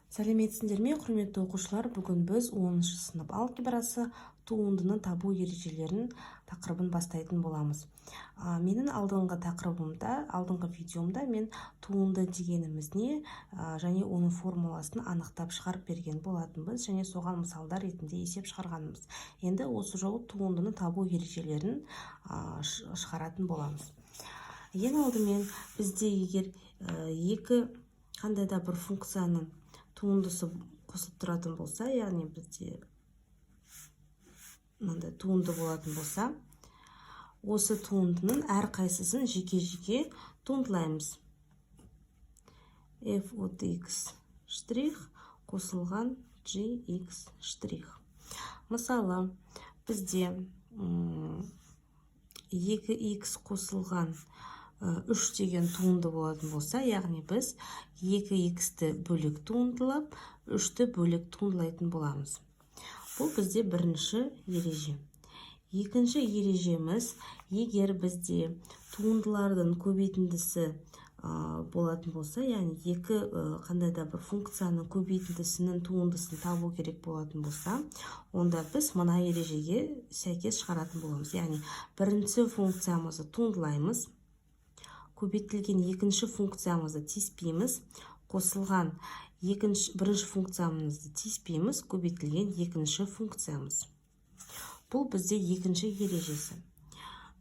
Сәлеметсіңдер ме, құрметті оқушылар? Бүгін біз 10-шы сынып алгебрасы туындыны табу ережелерін тақырыбын бастайтын боламыз. Менің алдыңғы видеомда мен туынды дегеніміз не және оның формуласын анықтап шығарып берген болатынбыз, және соған мысалдар ретінде есеп шығарғанымыз. Енді осы жолы туындыны табу ережелерін шығаратын боламыз. Ең алдымен бізде егер қандай да бір функцияның туындысы қосылып тұратын болса, яғни бізде мынандай туынды болатын болса, осы туындының әрқайсысын жеке-жеке туындылаймыз. F от x штрих қосылған gx штрих. Мысалы, бізде 2x қосылған 3 деген туынды болатын болса, яғни біз 2x-ті бөлек туындылап, 3-ті бөлек туындылайтын боламыз. Бұл бізде бірінші ереже. Екінші ережеміз, егер бізде туындылардың көбейтіндісі болатын болса, яғни қандай да бір функцияның көбейтіндісінің туындысын табу керек болатын болса, онда біз мына ережеге сәйкес шығаратын боламыз. Яғни бірінші функциямызды туындылаймыз, көбейтілген екінші функциямызды тиіспейміз, қосылған бірінші функциямызды тиіспейміз, көбейтілген екінші функциямыз. Бұл бізде екінші ережесі.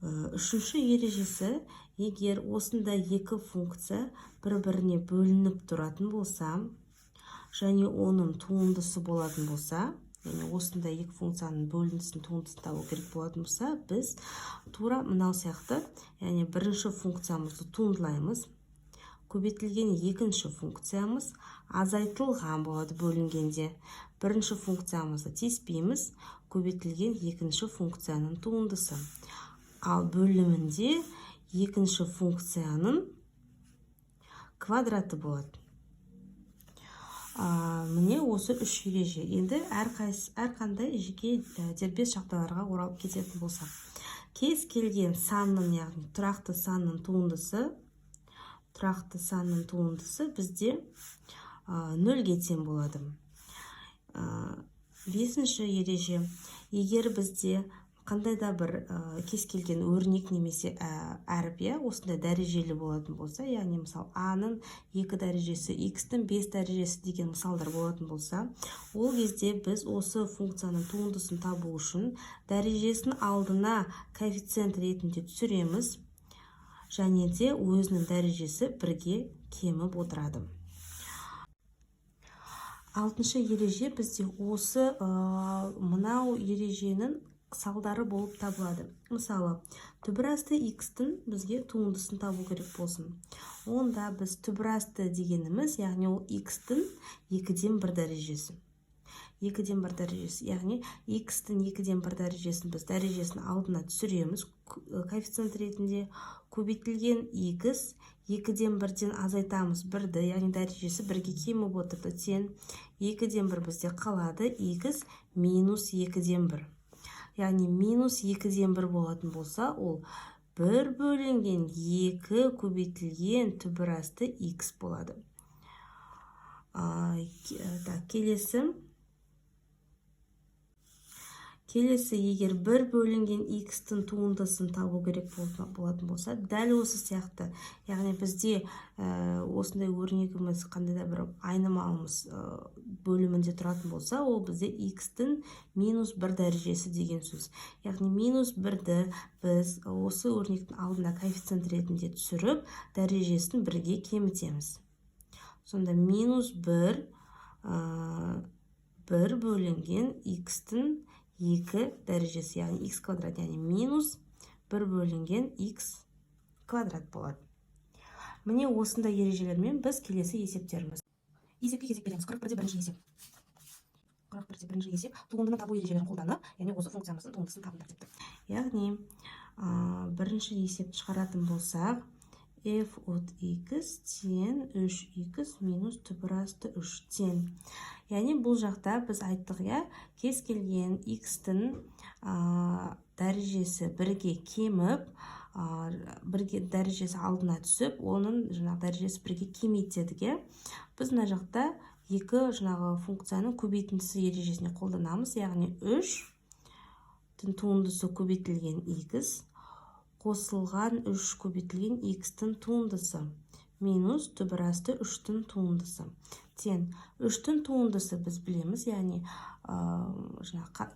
Үшінші ережесі, егер осында екі функция бір-біріне бөлініп тұратын болса, және оның туындысы болатын болса, яғни осында екі функцияның бөлінісін туындысын табу керек болатын болса, біз тура мынау сияқты, яғни бірінші функциямызды туындылаймыз, көбейтілген екінші функциямыз азайтылған болады бөлінгенде. Бірінші функциямызды тиіспейміз, көбейтілген екінші функцияның туындысы. Ал бөлімінде екінші функцияның квадраты болады. Міне осы үш ереже. Енді әрқандай жеке дербес жағдайларға оралып кететін болсақ. Кез келген санның, яғни тұрақты санның туындысы бізде 0-ге тең болады. Бесінші ереже, егер бізде қандай да бір кез келген өрнек немесе әріп осындай дәрежелі болатын болса, яғни мысал А-ның 2 дәрежесі, X-тің 5 дәрежесі деген мысалдар болатын болса, ол кезде біз осы функцияның туындысын табу үшін дәрежесін алдына коэффициент ретінде түсіреміз, және де өзінің дәрежесі 1-ге кеміп отырады. Алтыншы ереже бізде осы мынау ереженің салдары болып табылады. Мысалы, түбірасты x-тің бізге туындысын табу керек болсын. Онда біз түбірасты дегеніміз, яғни ол x-тің 2-ден 1 дәрежесі. 2-ден 1 дәрежесі, яғни x-тің 2-ден 1 дәрежесін біз дәрежесін алдына түсіреміз коэффициент ретінде, көбейтілген x 2-ден 1-ден азайтамыз 1-ді, яғни дәрежесі 1-ге кеміп отырды тең. 2-ден 1 бізде қалады, x минус 2-ден 1. Яғни минус 2-ден 1 болатын болса, ол 1 бөлінген 2 көбейтілген түбірасты x болады. Келесі, егер 1 бөлінген x-тің туындысын табу керек болатын болса, дәл осы сияқты, яғни бізде осындай өрнегіміз қандай да бір айнымалымыз бөлімінде тұратын болса, ол бізде x-тің минус 1 дәрежесі деген сөз. Яғни минус 1-ді біз осы өрнектің алдына коэффициент ретінде түсіріп, дәрежесін 1-ге кемітеміз. Сонда минус 1 бөлінген x-тің 2 дәрежесі, яғни x квадрат, яғни минус 1 бөлінген x квадрат болады. Міне осындай ережелермен біз келесі есептеріміз. Есепке кезек береміз. 41-де бірінші есеп. 41-де бірінші есеп туындыны табу ережелерін қолданып, яғни осы функциямыздың туындысын табыңдар депті. Яғни бірінші есепті шығаратын болсақ, f от x тең 3x минус түбірасты 3 тең. Яғни бұл жақта біз айттық, кез келген x-тің дәрежесі 1-ге кеміп, дәрежесі алдына түсіп, оның дәрежесі 1-ге кемейді дедік. Біз мына жақта екі жаңағы функцияның көбейтіндісі ережесіне қолданамыз. Яғни 3-тің туындысы көбейтілген x қосылған 3 көбейтілген x-тің туындысы минус түбір асты 3-тің туындысы. Тен 3-тің туындысы біз білеміз, яғни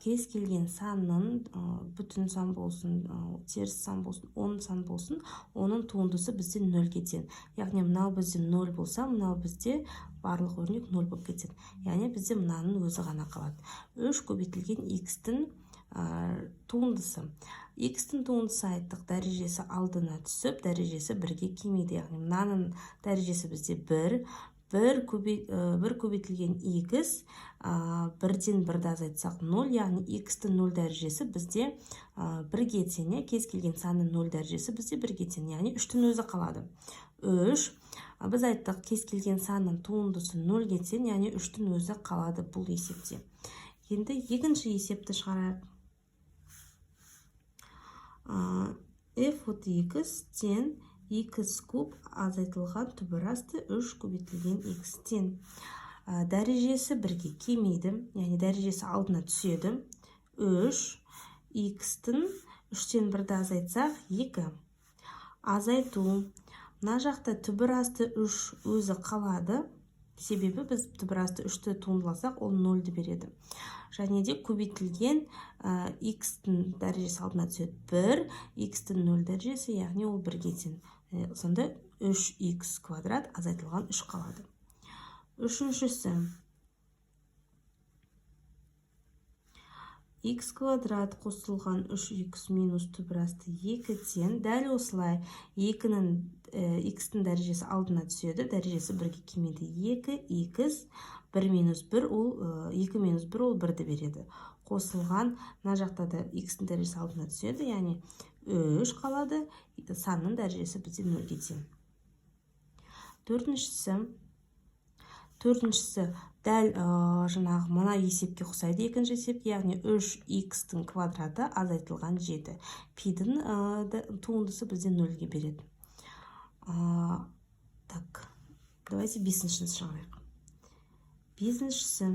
кез келген санның бүтін сан болсын, теріс сан болсын, он сан болсын, оның туындысы бізде 0-ге тең. Яғни мынау бізде 0 болса, мынау бізде барлық өрнек 0 болып кетеді. Яғни бізде мынаның өзі ғана қалады. 3 көбейтілген x-тің туындысы. X-тің туындысы айттық, дәрежесі алдына түсіп, дәрежесі 1-ге келмейді. Яғни мынаның дәрежесі бізде 1 көбейтілген x 1-ден 1-ді азайтсақ 0, яғни x-тің 0 дәрежесі бізде 1-ге тең. Кез келген санның 0 дәрежесі бізде 1-ге тең, яғни 3-тің өзі қалады. 3 біз айттық, кез келген санның туындысы 0-ге тең, яғни 3-тің өзі қалады бұл есепте. Енді екінші есепті шығарайық. F от x тең x куб азайтылған түбір асты 3 көбейтілген x тең. Дәрежесі 1-ге келмейді, яғни дәрежесі алдына түседі. 3 x-тің 3-тен 1-ді азайтсақ 2. Азайту. Мына жақта түбір асты 3 өзі қалады. Себебі біз түбір асты 3-ті туындыласақ, ол 0-ді береді. Және де көбейтілген x-тің дәрежесі алдына түседі 1, x-тің 0 дәрежесі, яғни ол 1-ге тең. Сонда 3x квадрат азайтылған 3 қалады. Үшіншісі. X квадрат қосылған 3x минус түбір асты 2 тең. Дәл осылай x-тің дәрежесі алдына түседі, дәрежесі 1-ге келмейді. 2x 1 минус 1 ол 2 минус 1 ол 1-ді береді. Қосылған, мына жақта да x-тің дәрежесі алдына түседі, яғни 3 қалады, санның дәрежесі бізде 0-ге тең. Төртіншісі дәл жаңағы мына есепке ұқсайды. Екінші есеп, яғни 3x-тің квадраты азайтылған 7. Пидің туындысы бізде 0-ге береді. Так, давайте бесіншісін шығарайық. Бесіншісі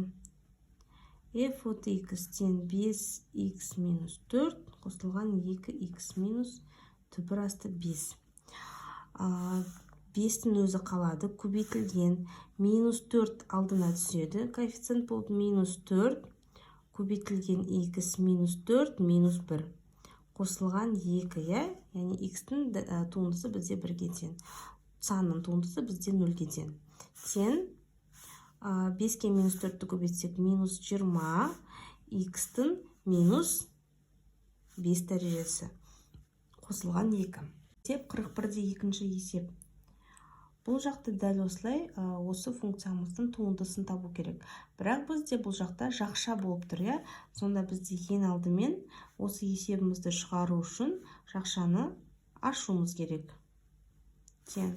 f от x тең 5x минус 4 қосылған 2x минус түбір асты 5. 5-тің өзі қалады, көбейтілген минус 4 алдына түседі, коэффициент болып минус 4 көбейтілген x минус 4 минус 1 қосылған 2, яғни x-тің туындысы бізде 1-ге тең. Санның туындысы бізде 0-ге тең. Тең 5-ке минус 4-ті көбейтсек минус 20, x-тің минус 5 дәрежесі қосылған 2. Есеп 41-де екінші есеп. Бұл жақты дәл осылай осы функциямыздың туындысын табу керек. Бірақ бізде бұл жақта жақша болып тұр, я? Сонда бізде ең алдымен осы есебімізді шығару үшін жақшаны ашуымыз керек. Тең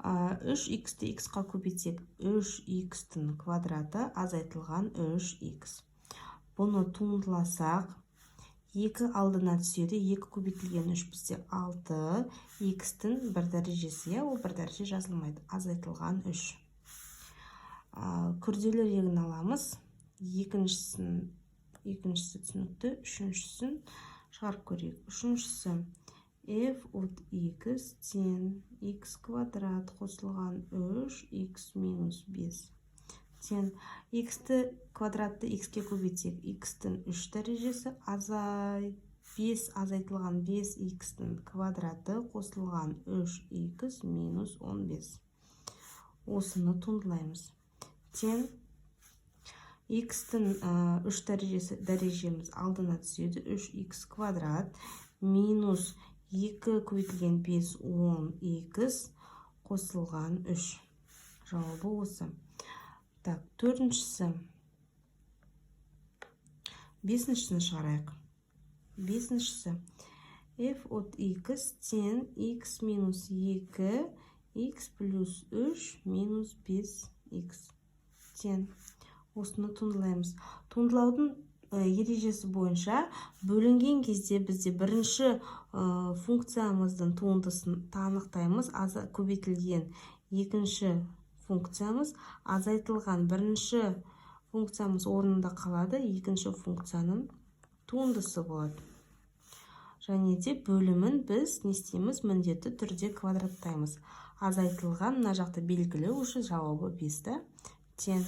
3x-ті x-қа көбейтсек 3x-тің квадраты азайтылған 3x. Бұны туындыласақ 2 алдына түседі, 2 көбейтілген 3 бізде 6, x-тің 1 дәрежесі, ол 1 дәреже жазылмайды, азайтылған 3. Күрделірегін аламыз, екіншісі түсінікті, үшіншісін шығарып көрейік. Үшіншісі f от x тең x квадрат қосылған 3x минус 5. Тең x-ті квадратты x-ке көбейтсек, x-тің 3 дәрежесі 5 азайтылған 5x-тің квадраты қосылған 3x минус 15. Осыны туындылаймыз. Тең x-тің 3 дәрежеміз алдына түседі, 3x квадрат минус 2 көбейтілген 5 10x қосылған 3. Жауабы осы. Так, бесіншісін шығарайық. Бесіншісі f от x тең x минус 2 x плюс 3 минус 5x тең. Осыны туындылаймыз. Туындылаудың ережесі бойынша бөлінген кезде бізде бірінші функциямыздың туындысын анықтаймыз. Көбейтілген екінші функциямыз азайтылған бірінші функциямыз орнында қалады, екінші функцияның туындысы болады. Және де бөлімін біз не істейміз? Міндетті түрде квадраттаймыз. Азайтылған мына жақта белгілі, уже жауабы 5-ті тең.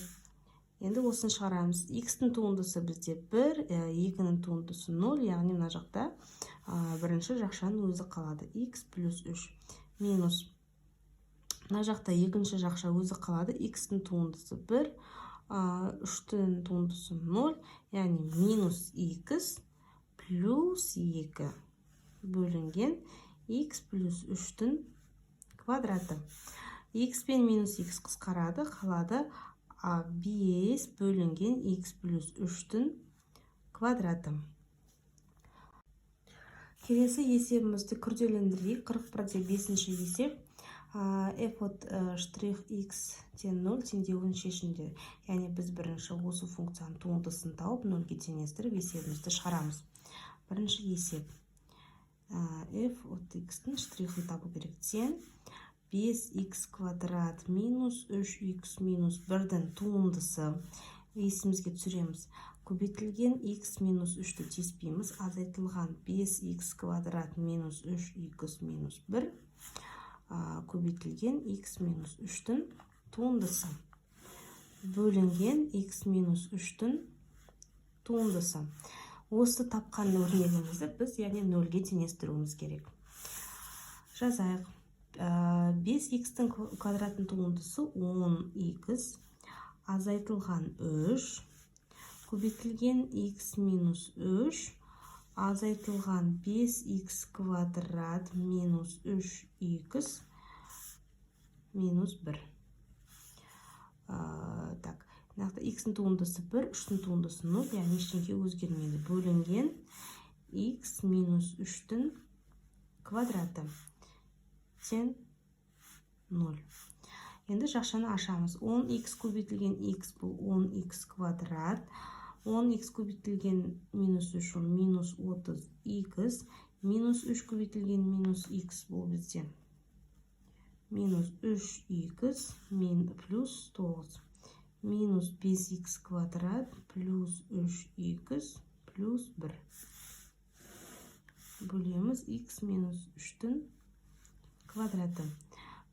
Енді осыны шығарамыз. X-тің туындысы бізде 1, 2-нің туындысы 0, яғни мына жақта бірінші жақшаның өзі қалады. X плюс 3 минус. Мына жақта екінші жақша өзі қалады. X-тің туындысы 1, 3-тің туындысы 0, яғни минус X плюс 2 бөлінген X плюс 3-тің квадраты. X пен минус X қысқарады, қалады 5 бөлінген X плюс 3-тің квадраты. Келесі есебімізді күрделендірейік. 40% 5-ші есеп. F от штрих X тен 0 теңдеуін шешіңдер. Яғни біз бірінші осы функцияның туындысын тауып 0-ге теңестіріп есебімізді шығарамыз. Бірінші есеп. F от X-тің штрихын табу керек. Тең 5x квадрат минус 3x минус 1-дің туындысы. Есімізге түсіреміз. Көбейтілген x минус 3-ті теспейміз. Азайтылған 5x квадрат минус 3x минус 1. Көбейтілген x минус 3-дің туындысы. Бөлінген x минус 3-дің туындысы. Осы тапқан өрнегімізді біз яғни 0-ге теңестіруіміз керек. Жазайық. 5x-тің квадратын туындысы 10x, азайтылған 3, көбейтілген x минус 3, азайтылған 5x квадрат минус 3x минус 1. Так, x-тің туындысы 1, 3-тің туындысы 0, яғни ештеңе өзгермейді. Бөлінген x минус 3-тің квадраты. Тең 0. Енді жақшаны ашамыз. 10x көбейтілген x бұл 10x квадрат. 10x көбейтілген минус 3 минус 30x. Минус 3 көбейтілген минус x бұл бізде. Минус 3x плюс 9. Минус 5x квадрат плюс 3x плюс 1. Бөлеміз x минус 3-тің квадраты.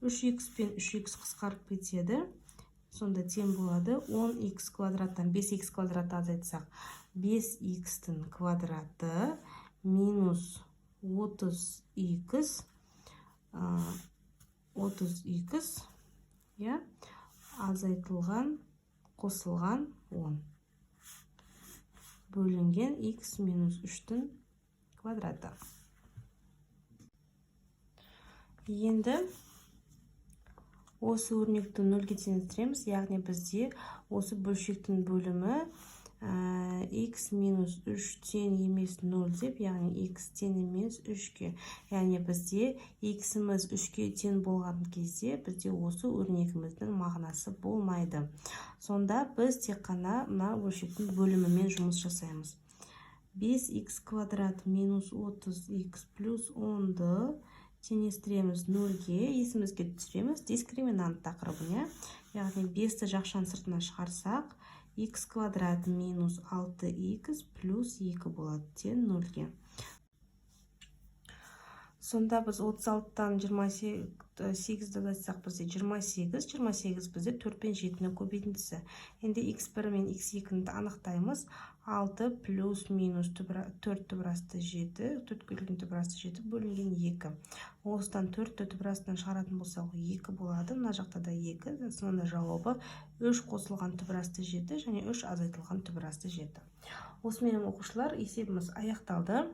3x пен 3x қысқарып кетеді. Сонда тең болады. 10x квадраттан 5x квадраты азайтсақ, 5x-тің квадраты минус 30x азайтылған қосылған 10. Бөлінген x минус 3-тің квадраты. Енді осы өрнекті 0-ге теңестіреміз, яғни бізде осы бөлшектің бөлімі x минус 3 тең емес 0 деп, яғни x тең емес 3-ке. Яғни бізде x-іміз 3-ке тең болған кезде бізде осы өрнегіміздің мағынасы болмайды. Сонда біз тек қана мына бөлшектің бөлімімен жұмыс жасаймыз. 5x квадрат минус 30x плюс 10-ды теңестіреміз 0-ге, есімізге түсіреміз дискриминант тақырыбын. Яғни 5-ті жақшаның сыртына шығарсақ, x квадрат минус 6x плюс 2 болады, тең 0-ге. Сонда біз 36-тан 28-ді айтсақ бізде 28 бізде 4 пен 7-нің көбейтіндісі. Енді x1 мен x2-ні анықтаймыз. 6 плюс минус 4 түбірасты 7, 4 бөлінген түбірасты 7 бөлінген 2. Осыдан 4 түбірастынан шығаратын болсақ 2 болады. Мына жақта да 2. Сонда жауабы 3 қосылған түбірасты 7 және 3 азайтылған түбірасты 7. Осымен оқушылар, есебіміз аяқталды.